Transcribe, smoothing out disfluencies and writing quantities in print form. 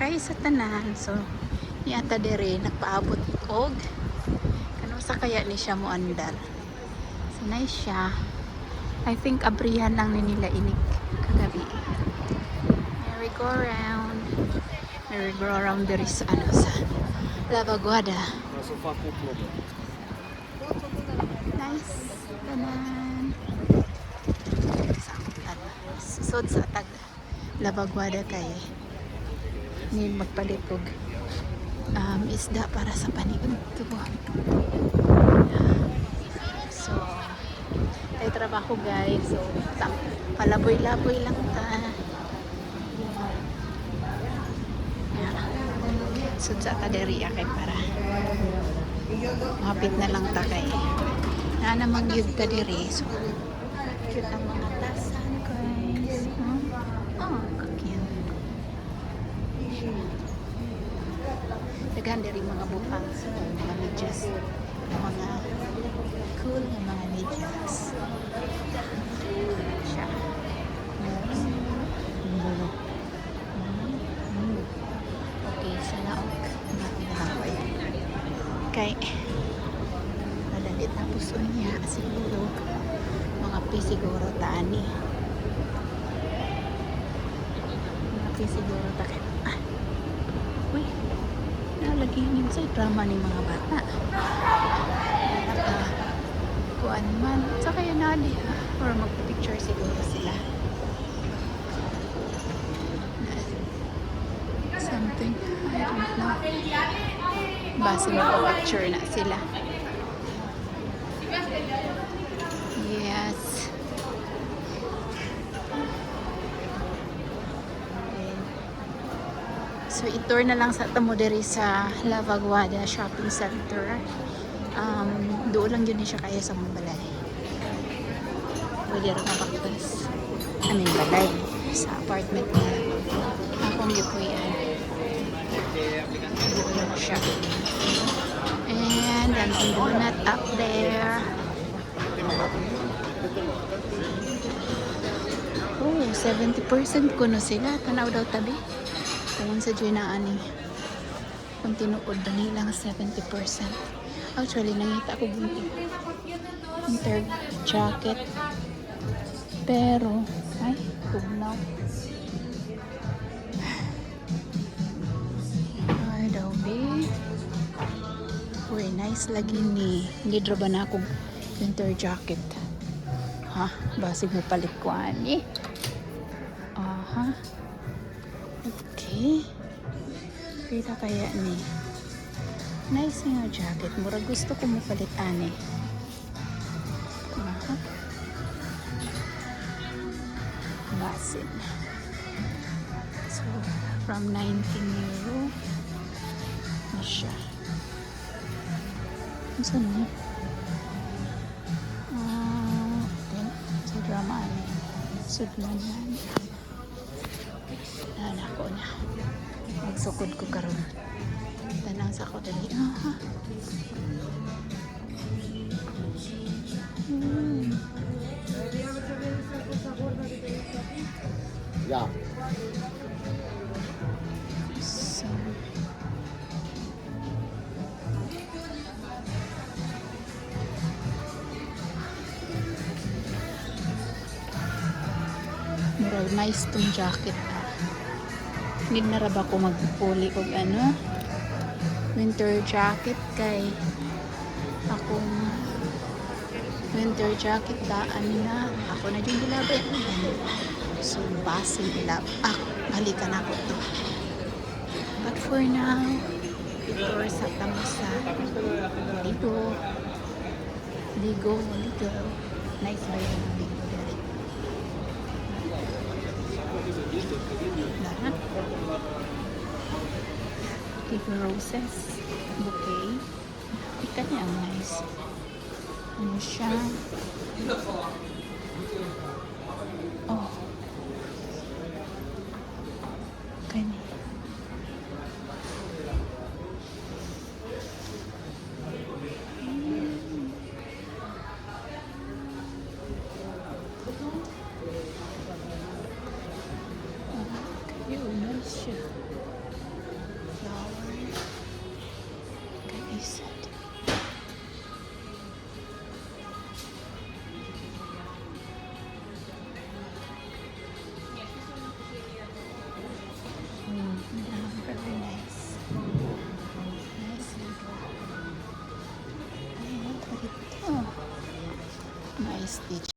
kay sa tanan. So ni ata dere nagpaabot og kano sa kaya ni siya mo andar. So nice siya. I think abrihan lang ni nila inig kagabi. Merry-go-round. Merry-go-round dere sa ano sa Lavaguada. Nice. Tanan. Susod sa tag Lavaguada kay ni magpalitog isda para sa paniod tubo. So tay trabaho guys, so palaboy-laboy lang ta. Sud sa kaderiya kay para mapit na lang ta kay na namang yun kadiri. So cute ang mga tasan guys. Oh, kakyan. Daghan diri mga bupang, so, mga medyas, mga cool na mga medyas. Siya. Okay, sana okay. Okay. Madalit na puso niya siguro. Mga pi siguro taani. Mga pi siguro takit. Uy. Nalagi minsan drama ni mga bata. Kuan man. Sa kaya nali ha. Or magpicture siguro sila. Something. I don't know. Base magpicture na sila. Yes. So, itour na lang sa tamo diri sa Lavaguada Shopping Center. Doon lang yun siya kaya sa mga balay. Pwede rin mabaktas. Balay. Sa apartment na akong gipuyan. Doon lang siya. And Dunkin' Donut up there. Oh, 70% kuno sila. Tanaw daw tabi. Kung sa dyan na ani. Kung tinuod ba nilang 70%. Actually, nangita ko winter jacket. Pero, ay, tugnaw. Ay, daw be. Uy, nice lagi ni. Hindi ba na akong winter jacket. Ha? Basig mo palit ko ani. Aha. Okay. Kita kaya ni. Nice nga jacket. Mura gusto ko mo palit ani. Aha. Basin. So, from 19 euro. Na siya. Saan mo? Sa drama ani. Sudlan yan. Ko na. Magsukod ko karon. Tanang sa ko dali. Yeah. So, nice tong jacket. Need na ra ba ko magpuli og ano winter jacket kay akong winter jacket daan na ako na yung gilabay so basin ilab balikan ako to but for now ito sa tamusa ligo nice ba yung ligo dali lahat Tigo roses bouquet ikan niya ang nice ano siya oh kani nice siya stitch.